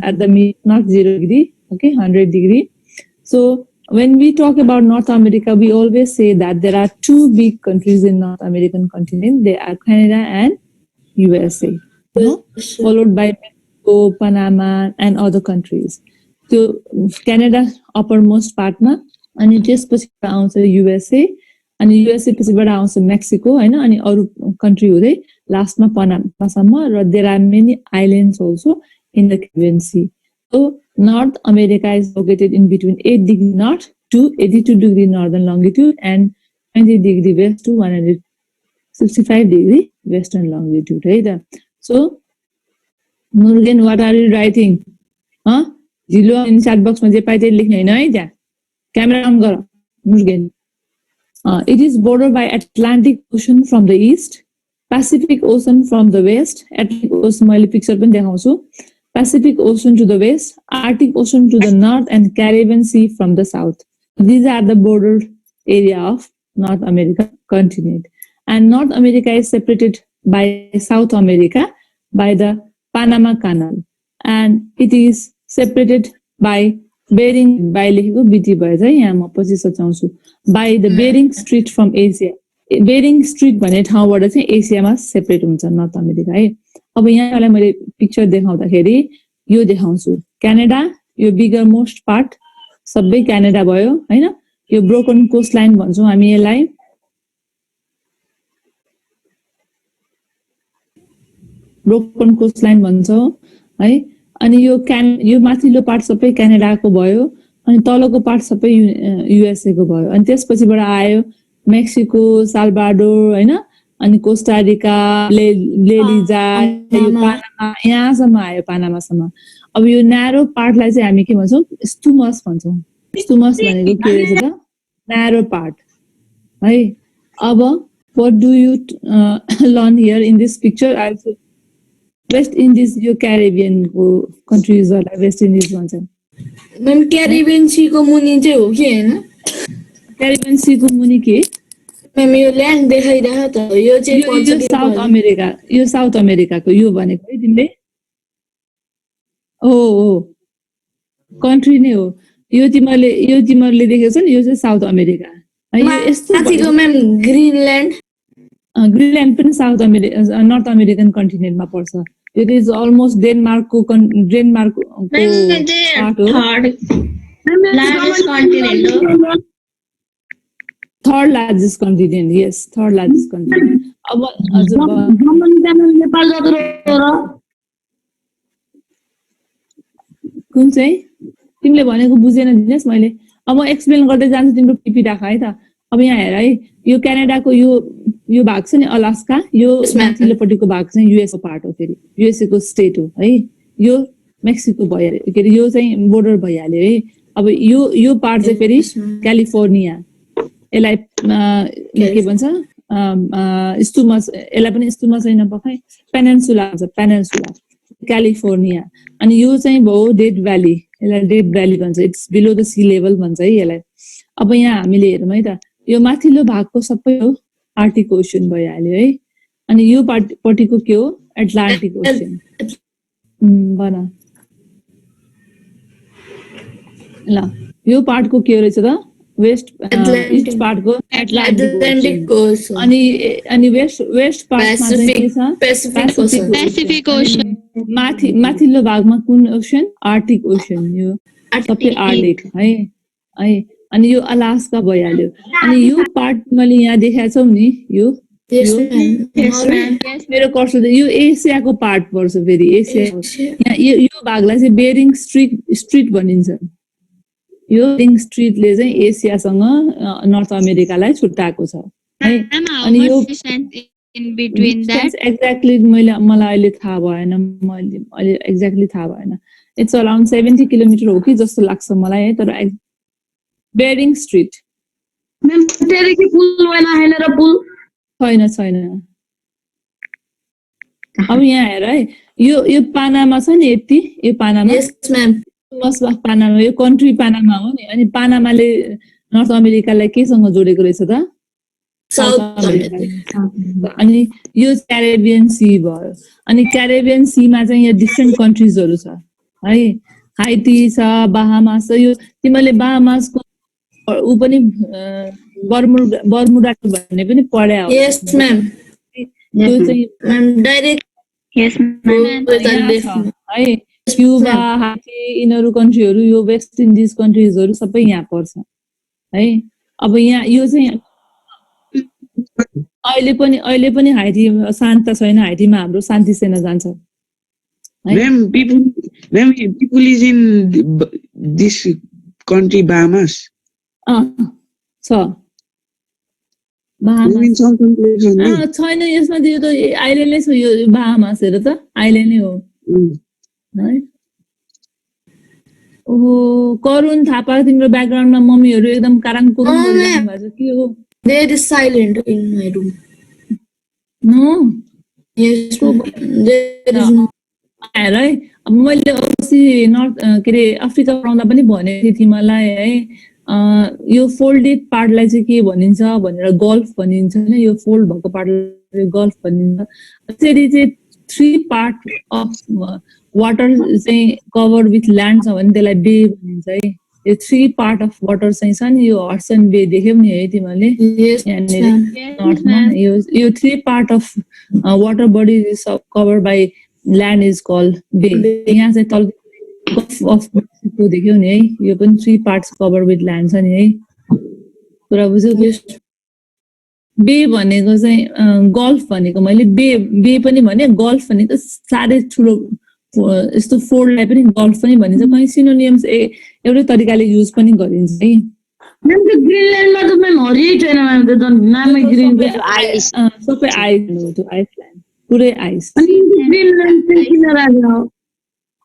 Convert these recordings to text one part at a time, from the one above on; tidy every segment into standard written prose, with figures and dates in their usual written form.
at the mid, not 0 degree, okay, 100 degree. So when we talk about North America, we always say that there are two big countries in North American continent. They are Canada and USA, followed by Mexico, Panama, and other countries. So Canada uppermost partner, अनि त्यसपछि आउँछ USA, अनि USA पछिबाट आउँछ Mexico हैन, अनि अरु country हुँदै लास्टमा पनामासम्म, र there are many islands also in the Caribbean Sea. So North America is located in between 8 degree north to 82 degree northern longitude and 20 degree west to 165 degree western longitude, right? So Murugan, what are you writing? Huh? Zilo in chat box ma je paye त्यही लेख्नु हैन है त्यहाँ. Camera on गर Murugan. It is bordered by Atlantic Ocean from the east, Pacific Ocean from the west, Atlantic Ocean मैले picture पनि देखाउँछु, Pacific Ocean to the west, Arctic Ocean to the north, and Caribbean Sea from the south. These are the border area of North America continent. And North America is separated by South America by the Panama Canal. And it is separated by Bering, by the Bering Strait from Asia. Bering Strait भन्ने ठाउँबाट चाहिँ एसियामा separate हुन्छ north America है. अब यहाँलाई मैले picture देखाउँदाखेरि यो देखाउँछु. क्यानाडा, यो बिगर मोस्ट पार्ट सबै क्यानाडा भयो हैन. यो ब्रोकन कोस्ट लाइन भन्छौँ हामी यसलाई. ब्रोकन कोस्ट लाइन भन्छौँ है. अनि यो माथिल्लो पार्ट सबै क्यानाडाको भयो, अनि तलको पार्ट सबै युएसए को भयो. अनि त्यसपछिबाट आयो मेक्सिको, साल्भाडोर हैन, अनि कोस्टारिका, लेलिजा, यो पानामा, यहाँसम्म आयो पानामासम्म. अब यो न्यारो पार्टलाई चाहिँ हामी के भन्छौँ? स्टुमस भन्छौँ. स्टुमस भनेको के रहेछ त? न्यारो पार्ट है. अब what do you learn here in this picture? Also West Indies, यो क्यारिबियन को कन्ट्रीजहरुलाई वेस्ट इन्डिज भन्छन्. मैम क्यारिबियन सी को मुनि चाहिँ हो कि हैन? क्यारिबियन सी को मुनि के? मैम यो ल्यान्ड देखाइराछ त, यो चाहिँ यो साउथ अमेरिका, यो साउथ अमेरिकाको यो भनेको है तिमीले? हो कन्ट्री नै हो यो. तिमीले देखेको छ नि, यो चाहिँ साउथ अमेरिका है. यो यस्तो माथिको मैम ग्रीनल्यान्ड, ग्रीनल्यान्ड पनि साउथ अमेरिका, नर्थ अमेरिकन कन्टिनेन्टमा पर्छ. It is almost Denmark ko part ho. Third largest continent, yes, third largest continent. अब कुन चाहिँ तिमीले भनेको बुझेन दिनेश मैले. अब एक्सप्लेन गर्दै जान्छु, तिम्रो टिपी राख है त. अब यहाँ हेर है, यो क्यानाडाको यो भाग छ नि अलास्का, यो माथिल्लोपट्टिको भाग चाहिँ युएस को पार्ट हो, फेरि युएसए को स्टेट हो है. यो मेक्सिको भइहाल्यो, के अरे यो चाहिँ बोर्डर भइहाल्यो है. अब यो पार्ट चाहिँ फेरि क्यालिफोर्निया, यसलाई के भन्छ स्टुमस, यसलाई पनि स्टुमस हैन पखाइ, पेनिन्सुला भन्छ, पेनिन्सुला क्यालिफोर्निया. अनि यो चाहिँ भयो डेड भ्याली, यसलाई डेड भ्याली भन्छ. It's below the C level भन्छ है यसलाई. अब यहाँ हामीले हेरौँ है त, यो माथिल्लो भागको सबै हो आर्टिक ओसन भइहाल्यो है. अनि यो पट्टिको के हो? Atlantic ocean. भन ल, यो पार्टको के रहेछ त? वेस्ट ईस्ट पार्टको एटलान्टिक ओसन. अनि वेस्ट पार्टमा चाहिँ के छ? Pacific ocean. माथिल्लो भागमा कुन ओसन? Arctic ocean. यो सबै आर्टिक है. अनि यो अलास्का भइहाल्यो. अनि यो पार्ट मैले यहाँ देखाएको छौ नि, यो मेरो कर्सर यो एसियाको पार्ट पर्छ फेरि. एसिया यहाँ यो भागलाई चाहिँ बेरिङ स्ट्रिट भनिन्छ. यो बेरिङ स्ट्रिटले चाहिँ एसियासँग नर्थ अमेरिकालाई छुट्टाएको छ है. अनि यो एक्ज्याक्टली मलाई अहिले थाहा भएन, अहिले एक्ज्याक्टली थाहा भएन. इट्स अराउन्ड 70 किलोमिटर हो कि जस्तो लाग्छ मलाई है. तर बेरिङ स्ट्रिट मैम तेरे के पुल वाला है ना, पुल छैन. अब यहाँ हेर है, यो पानामा छ नि, यति यो पानामा. यस मैम, पानामा, यो कन्ट्री पानामा हो नि. अनि पानामाले नर्थ अमेरिकालाई केसँग जोडेको रहेछ त? South America. अनि यो क्यारिबियन सी भयो. अनि क्यारिबियन सीमा चाहिँ यहाँ डिफ्रेन्ट कन्ट्रीजहरु छ. है हाइटी छ बाहामास छ यो तिमीले बाहामासको ऊ पनि बर्मुडा भन्ने पनि पढ्या हो Yes, ma'am. त्यो चाहिँ Ma'am, direct. Yes, ma'am. यहाँ छ है क्युबा हाइटी यिनीहरू कन्ट्रीहरू यो वेस्ट इन्डिज कन्ट्रिजहरू सबै यहाँ पर्छ है अब यहाँ यो चाहिँ अहिले पनि हाइटी शान्त छैन हाइटीमा हाम्रो शान्ति सेना जान्छ Ma'am, people is in this country, Bahamas. छ Bahama In some countries only. छैन यसमा यो त आइल्यान्डै छ यो बाहामास हेर त आइल्यान्डै हो है ओहो करुण थापा तिम्रो ब्याकग्राउन्डमा मम्मीहरू एकदम काराङ कुरुङ गरिरहनु भएको छ के हो There is silent in my room. No Yes, there is no. आएर है अब मैले अस्ति नर्थ के अरे अफ्रिका पढाउँदा पनि भनेको थिएँ तिमीलाई है यो फोल्डेड पार्टलाई चाहिँ के भनिन्छ भनेर गल्फ भनिन्छ होइन यो फोल्ड भएको पार्टलाई गल्फ भनिन्छ त्यसरी चाहिँ 3 पार्ट अफ वाटर चाहिँ कभर विथ ल्यान्ड छ भने त्यसलाई बे भनिन्छ है यो 3 पार्ट अफ वाटर चाहिँ छ नि यो हडसन बे देख्यौ नि है तिमीले Yes, यहाँनिर ma'am. नर्थमा यो 3 part of water body is cover by land is called bay यहाँ चाहिँ तल गल्फ अफ मेक्सिको देख्यौ नि है यो पनि 3 पार्ट्स कभर विथ ल्यान्ड छ नि है कुरा बुझ्यौ बे भनेको चाहिँ गल्फ भनेको मैले बे पनि भने गल्फ भनेको साह्रै ठुलो यस्तो फोल्डलाई पनि गल्फ पनि भनिन्छ कहीँ सिनोनियम्स एउटै तरिकाले युज पनि गरिन्छ है Ma'am, the Greenland ma to ma'am हरियै छैन ma'am त्यो त नामै ग्रिन आइस. सबै आइस हो त्यो आइसल्यान्ड पुरै आइस अनि ग्रिनल्यान्ड चाहिँ किन राख्यो?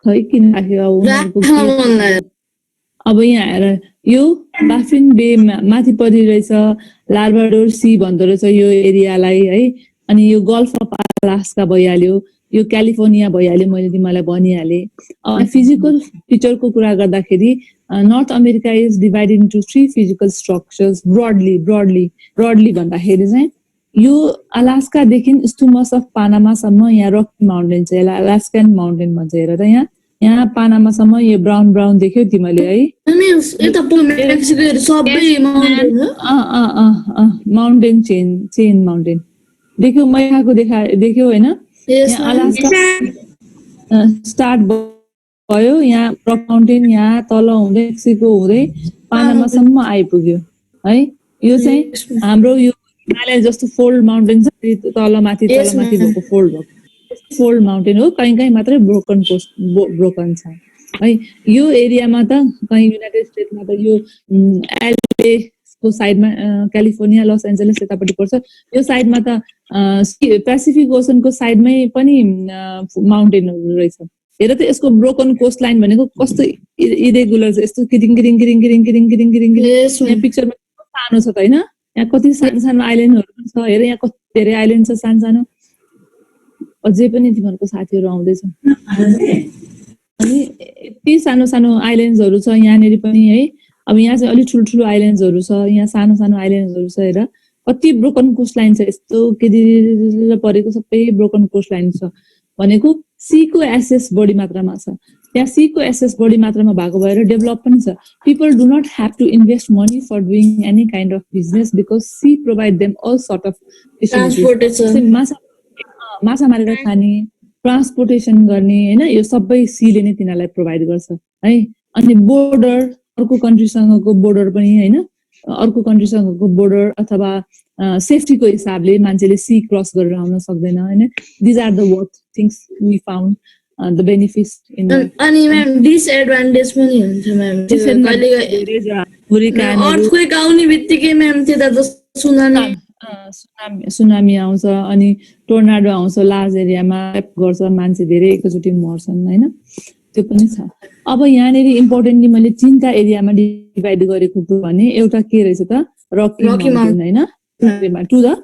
खै किन राख्यो अब उनीहरूको राख्न मन लाग्यो. अब यहाँ हेर यो बाफिन बे माथि परिरहेछ लार्बाडोर सी भन्दो रहेछ यो एरियालाई है अनि यो गल्फ अफ अलास्का भइहाल्यो यो क्यालिफोर्निया भइहाल्यो मैले तिमीलाई भनिहालेँ फिजिकल फिचरको कुरा गर्दाखेरि north America is divided into 3 physical structures broadly भन्दाखेरि चाहिँ यो अलास्कादेखि स्टुमस अफ पानामासम्म यहाँ रकी माउन्टेन छ यसलाई अलास्कन माउन्टेन भन्छ हेर त यहाँ पानामासम्म यो ब्राउन देख्यौ तिमीले है अनि यता मेक्सिकोहरू सबै माउन्टेन हो. माउन्टेन चेन माउन्टेन देख्यौ मैखाको देख्यौ होइन Yes, यहाँ ma'am. अलास्का स्टार्ट भयो यहाँ रक माउन्टेन यहाँ तल हुँदै मेक्सिको हुँदै पानामासम्म आइपुग्यो है यो चाहिँ हाम्रो यो हिमालय जस्तो फोल्ड माउन्टेन छ तल माथि भएको फोल्ड माउन्टेन हो कहीँ मात्रै ब्रोकन छ है यो एरियामा त कहीँ युनाइटेड स्टेट्समा त यो एलए को साइडमा क्यालिफोर्निया लस एन्जलस यतापट्टि पर्छ यो साइडमा त पेसिफिक ओसनको साइडमै पनि माउन्टेनहरू रहेछ हेर त यसको ब्रोकन कोस्ट लाइन भनेको कस्तो इरेगुलर छ यस्तो किरिङ Yes, यहाँ पिक्चरमा सानो छ त होइन यहाँ कति सानो आइल्यान्डहरू पनि छ हेर यहाँ कति धेरै आइल्यान्ड छ सानो अझै पनि तिमीहरूको साथीहरू आउँदैछ अनि यति सानो आइल्यान्ड्सहरू छ यहाँनिर पनि है अब यहाँ चाहिँ अलिक ठुल्ठुलो आइल्यान्ड्सहरू छ यहाँ सानो आइल्यान्ड्सहरू छ हेर कति ब्रोकन कोस्ट लाइन छ यस्तो केदिर परेको सबै ब्रोकन कोस्ट लाइन छ भनेको सीको एसेस बढी मात्रामा छ त्यहाँ सीको एसेस बढी मात्रामा भएको भएर डेभलप पनि छ people do not have to invest money for doing any kind of business because sea provide them all sort of माछा मारेर खाने ट्रान्सपोर्टेसन गर्ने होइन यो सबै सीले नै तिनीहरूलाई प्रोभाइड गर्छ है अनि बोर्डर अर्को कन्ट्रीसँगको बोर्डर पनि होइन अर्को कन्ट्रीसँगको बोर्डर अथवा सेफ्टीको हिसाबले मान्छेले सी क्रस गरेर आउन सक्दैन होइन these are the worth things we found the benefits in अनि म्याम डिसएडभान्टेज पनि हुन्छ म्याम अर्थक्वेक आउने बित्तिकै म्याम त्यता त सुनामी आउँछ अनि टोर्नाडो आउँछ लार्ज एरियामा गर्छ मान्छे धेरै एकैचोटि मर्छन् होइन त्यो पनि छ अब यहाँनिर इम्पोर्टेन्टली मैले 3टा एरियामा डिभाइड गरेको भने एउटा के रहेछ त रकी माउन्टेन होइन to the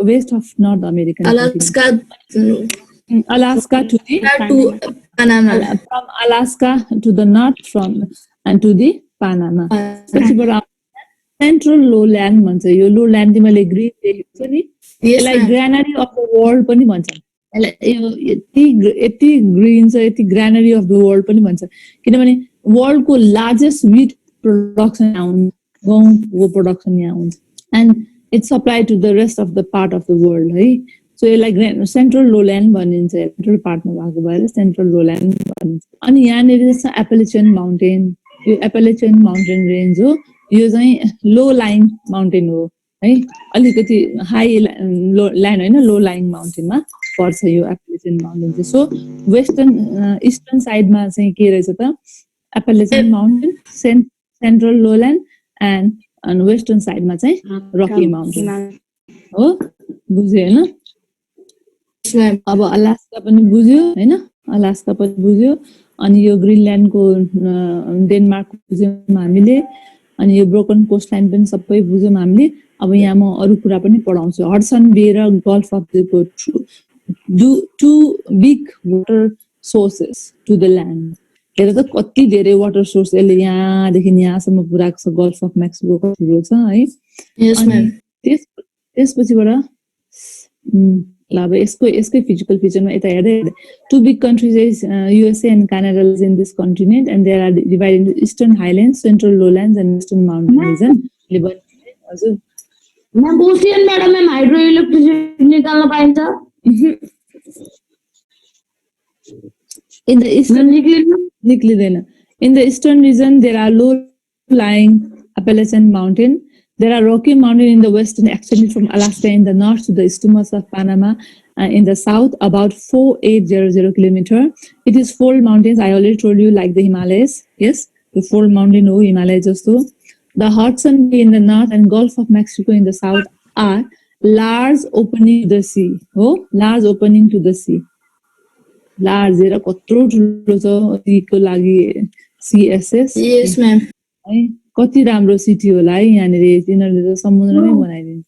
west of North American Alaska to the Panama. From Alaska to the north and to the Panama. Central lowland भन्छ यो lowland तिमीले ग्रीन देखेको छ नि यसलाई ग्रेनरी अफ द वर्ल्ड पनि भन्छ यो यति ग्रिन छ, यति ग्रानरी अफ द वर्ल्ड पनि भन्छ, किनभने वर्ल्डको लार्जेस्ट विट प्रोडक्सन यहाँ हुन्छ, गहुँको प्रोडक्सन यहाँ हुन्छ, and it's supply to the rest of the part of the world है। सो यसलाई सेन्ट्रल लोल्यान्ड भनिन्छ, सेन्ट्रल पार्टमा भएको भएर सेन्ट्रल लोल्यान्ड भनिन्छ। अनि यहाँनिर छ एपलेचियन माउन्टेन, यो एपलेचियन माउन्टेन रेन्ज हो, यो चाहिँ लो लाइङ माउन्टेन हो है, अलिकति हाई ल्यान्ड होइन, लो लाइङ माउन्टेनमा पर्छ यो एपलेचियन माउन्टेन चाहिँ। सो वेस्टर्न इस्टर्न साइडमा चाहिँ के रहेछ त, एपलेचियन माउन्टेन, सेन्ट्रल लोल्यान्ड एन्ड वेस्टर्न साइडमा चाहिँ रकी माउन्टेन हो, बुझ्यो होइन। अब अलास्का पनि बुझ्यो होइन, अलास्का पनि बुझ्यो, अनि यो ग्रिनल्यान्डको डेनमार्क बुझ्यौँ हामीले, अनि यो ब्रोकन कोस्ट लाइन पनि सबै बुझ्यौँ हामीले। अब यहाँ म अरू कुरा पनि पढाउँछु। हडसन बे र गल्फ अफ को two big water sources to the land. हेर त कति धेरै वाटर सोर्स यसले यहाँदेखि यहाँसम्म पुऱ्याएको छ, गल्फ अफ मेक्सिको ठुलो छ है। अनि त्यसपछिबाट ल अब यसकै फिजिकल फिचरमा यता हेर्दै two big countries is USA and Canada is in this continent and there are divided into eastern highlands, central lowlands and western mountain region. हजुर मैम ओशियनबाट मैम हाइड्रो इलेक्ट्रिसिटी निकाल्न पाइन्छ? इन द इस्टर्न निक्लिँदैन। In the eastern region there are low lying Appalachian Mountain. There are Rocky Mountain in the west and extended from Alaska in the north to the Isthmus of Panama in the south, about 4800 kilometer. It is fold mountains. I already told you, like the Himalayas. Yes, the fold mountain, oh, Himalayas also. The Hudson Bay in the north and Gulf of Mexico in the south are large opening to the sea. Oh, large opening to the sea. Large, there are कत्रो ठुलो छ सीको लागि CSS. Yes, ma'am. है कति राम्रो city होला है यहाँनिर, तिनीहरूले त समुद्रमै बनाइदिन्छ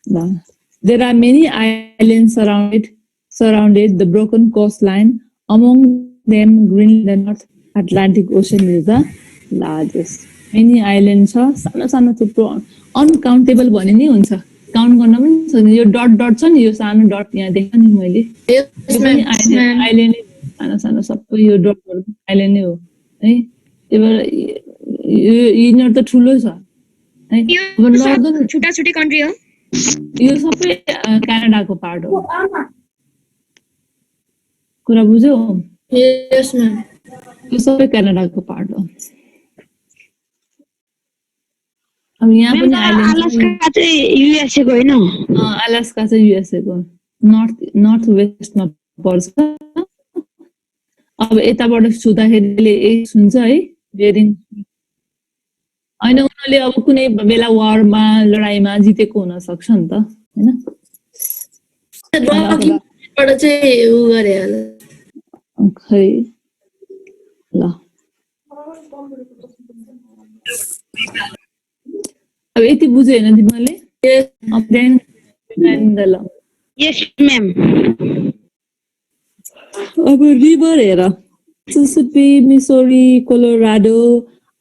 ल। There are many islands surrounded the broken coastline. Among them, Greenland, the North Atlantic Ocean is the largest. Many islands छ, सानो सानो थुप्रो अनकाउन्टेबल भने नि हुन्छ, काउन्ट गर्न पनि सक्दैन। यो डट डट छ नि, यो सानो डट यहाँ देख्छ नि मैले, यो पनि आइल्यान्ड सानो सानो सबै यो डटहरु आइल्यान्ड नै हो है। त्यही भएर यिनीहरु त ठुलो छ है। अब नर्दर्न छोटा छोटी कन्ट्री हो, यो सबै क्यानाडाको पार्ट हो। कुरा बुझ्यौ? Yes, ma'am. यो सबै क्यानाडाको पार्ट हो। अब यहाँ पनि अलास्का चाहिँ युएसए को हैन? अलास्का चाहिँ युएसए को नर्थ वेस्टमा पर्छ। अब यताबाट छुँदाखेरि यही सुन्छ है, बेरिङ हैन। उनीहरूले अब कुनै बेला वारमा लडाईमा जितेको हुन सक्छ नि त हैन। रकीबाट चाहिँ उ गरे होला खै ल। अब यति बुझ्यो हैन तिमीले? अब देन ल। Yes ma'am. अब रिभर हेर, Mississippi, Missouri, Colorado,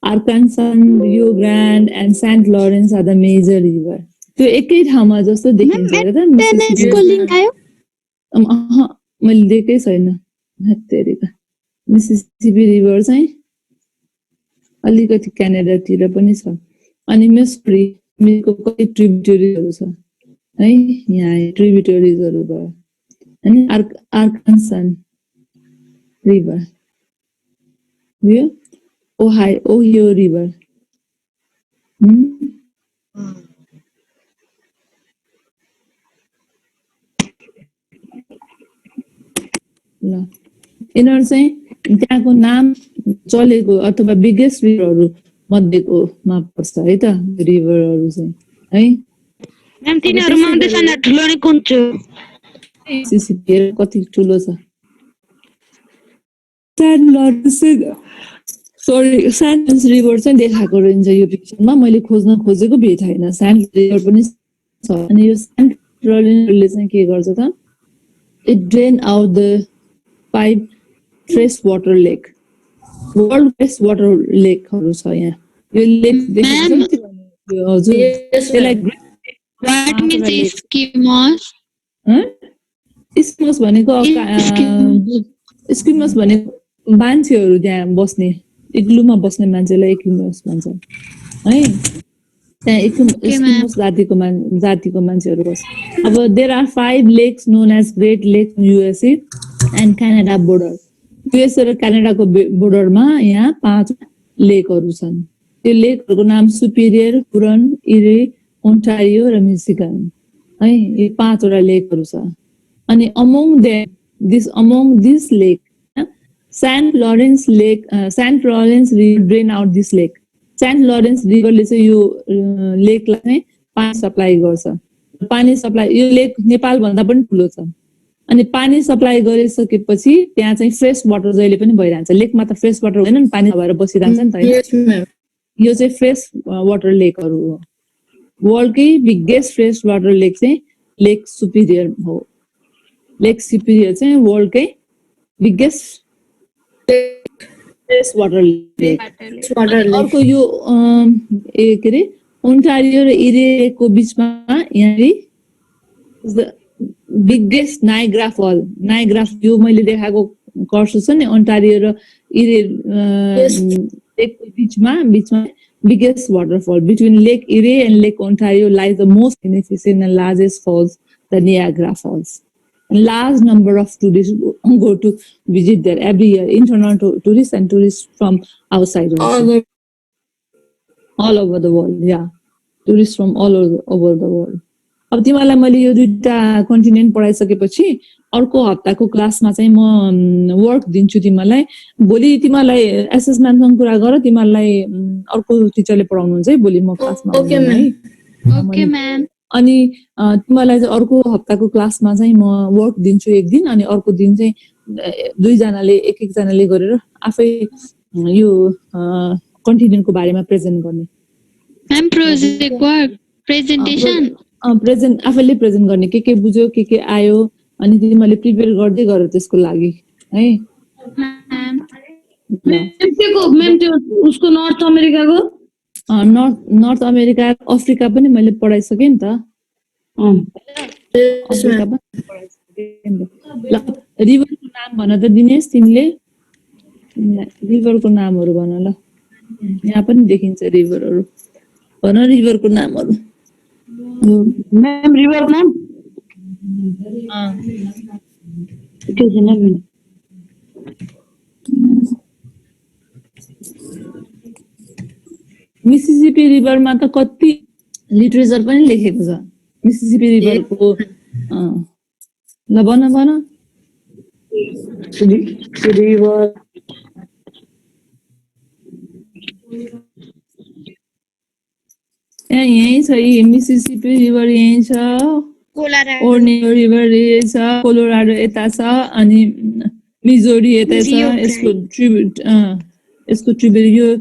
Arkansas, Rio Grande and Saint Lawrence are the major river. त्यो एकै ठाउँमा जस्तो देखिन्छ हेर त। मेन्टेनेन्सको लिंक आयो? मैले देखेकै छैन हेत्तेरीका। मिसिसिपी रिभर चाहिँ अलिकति क्यानाडातिर पनि छ। अनि मिसोरीको कति ट्रिब्युटरीहरु छ है, यहाँ ट्रिब्युटरीजहरु भयो। अनि आर्कान्सन रिभर, यो ओहियो रिभर, ल। यिनीहरु चाहिँ त्यहाँको नाम चलेको अथवा बिगेस्ट रिभरहरु मध्येकोमा पर्छ है त रिभरहरु चाहिँ है। म्याम तिनीहरु मध्ये सबैभन्दा ठुलो नै कुन छ? मिसिसिपी कति ठुलो छ। सेन्ट लरेन्स रिभर चाहिँ देखाएको रहन्छ यो पिक्चरमा, मैले खोज्न खोजेको भेटाइन। सेन्ट रिभर पनि छ। अनि यो सेन्ट लरेन्सले चाहिँ के गर्छ त, it drain out the 5 fresh water lake, world fresh water लेकहरु छ यहाँ। यो लेक देख्नुहुन्छ? हजुर, त्यसलाई What means Eskimos? स्किमोस भनेको स्किमोस भनेको मान्छेहरू त्यहाँ बस्ने इग्लुमा बस्ने मान्छेलाई एस्किमोस भन्छ है। त्यहाँ एस्किमोस जातिको मान्छेहरू बस्छ। अब there are 5 lakes known as great lake USA and Canada border. USA र क्यानाडाको बोर्डरमा यहाँ 5 लेकहरू छन्। त्यो लेकहरूको नाम सुपिरियर, हुरन, इरे, ओन्टारियो र मिशिगन है। यो 5 वटा लेकहरू छ। अनि among this lake, Saint Lawrence River drain out this lake. Saint Lawrence River ले चाहिँ यो लेकलाई पानी सप्लाई गर्छ। पानी सप्लाई यो लेक नेपाल भन्दा पनि ठुलो छ। अनि पानी सप्लाई गरिसकेपछि त्यहाँ चाहिँ फ्रेश वाटर जहिले पनि भइरहन्छ। लेकमा त फ्रेश वाटर हुँदैन नि, पानी भएर बसिरहन्छ नि त। यो चाहिँ फ्रेश वाटर लेकहरू हो। वर्ल्डकै बिगेस्ट फ्रेश वाटर लेक चाहिँ लेक सुपिरियर हो। लेक सुपिरियर चाहिँ वर्ल्डकै बिगेस्ट फ्रेश वाटर लेक। अर्को यो के अरे ओन्टारियो र इरेको बिचमा यहाँ बिगेस्ट नाइग्रा फल। नाइग्रा यो मैले देखाएको कर्सो छ नि, ओन्टारियो र इरे लेकको बिचमा biggest waterfall between Lake Erie and Lake Ontario lies the most significant and largest falls, the Niagara Falls. And large number of tourists go to visit there every year, internal tourists and tourists from outside also. All over the world, yeah. Tourists from all over the world. अब तिमीलाई मैले यो दुईटा continent पढाइसकेपछि अर्को हप्ताको क्लासमा चाहिँ म वर्क दिन्छु तिमीलाई। भोलि तिमीलाई एसएस म्यामसँग कुरा गर, तिमीलाई अर्को टिचरले पढाउनुहुन्छ है भोलि म क्लासमा। Okay ma'am. अनि तिमीलाई चाहिँ अर्को हप्ताको क्लासमा चाहिँ म वर्क दिन्छु एक दिन, अनि अर्को दिन चाहिँ दुईजनाले एक जनाले गरेर आफै यो कन्टिनेन्टको बारेमा प्रेजेन्ट गर्ने। Ma'am project work presentation present आफैले प्रेजेन्ट गर्ने, के बुझ्यो के आयो, अनि तिमीले प्रिपेयर गर्दै गर त्यसको लागि है। म्याम त्यो उसको नर्थ अमेरिकाको नर्थ अमेरिका अफ्रिका पनि मैले पढाइसकेँ नि त। ल रिभरको नाम भन त दिनेश, तिमीले रिभरको नामहरू भन। ल यहाँ पनि देखिन्छ रिभरहरू, भन रिभरको नामहरू। म्याम रिभर नाम मिसिसिपी रिभरमा त कति लिटरेचर पनि लेखेको छ मिसिसिपी रिभरको। ल भन रिभर यही छ, मिसिसिपी रिभर यही छ, ओर्नियो रिभर यही छ, कोलोराडो यता छ, अनि मिजोरी यता छ, यसको ट्रिब्युट यो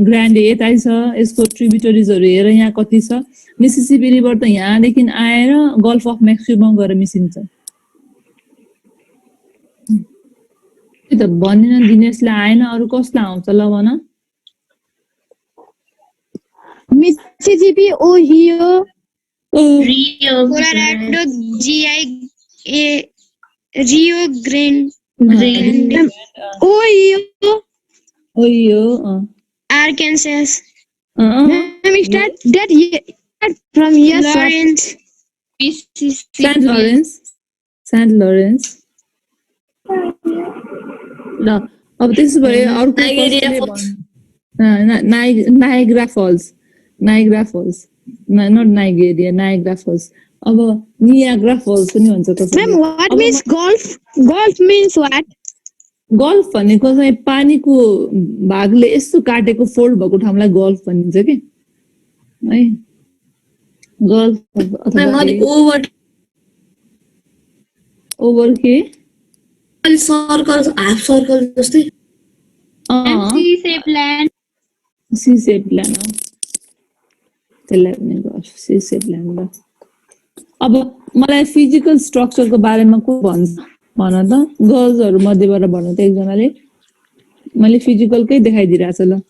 ग्रान्ड यतै छ, यसको ट्रिब्युटरिजहरू हेर यहाँ कति छ। मिसिसिपी रिभर त यहाँदेखि आएर गल्फ अफ मेक्सिकोमा गएर मिसिन्छ। त्यो त भनिन दिनेशले आएन, अरू कसलाई आउँछ ल भन। Mississippi, Ohio, Colorado, Rio Grande, Ohio, Arkansas, Let me start from here. Lawrence, Mississippi, Saint Lawrence. ल अब त्यसो भए अर्को Niagara Falls, not Nigeria, Niagara Falls. अब नियाग्रा फल्स पनि भन्छ कसैले। Ma'am, what means golf? Golf means what? Golf भनेको चाहिँ पानीको भागले यस्तो काटेको फोल्ड भएको ठाउँलाई गल्फ भनिन्छ कि है। गल्फ ओभर के सर्कल हाफ सर्कल जस्तै सी सेप ल्यान्ड हो, त्यसलाई पनि गल्फ सी सेप ल्यान्ड। अब मलाई फिजिकल स्ट्रक्चरको बारेमा को भन्छ भन त, गर्ल्सहरू मध्येबाट भन त एकजनाले। मैले फिजिकलकै देखाइदिइरहेको छु ल।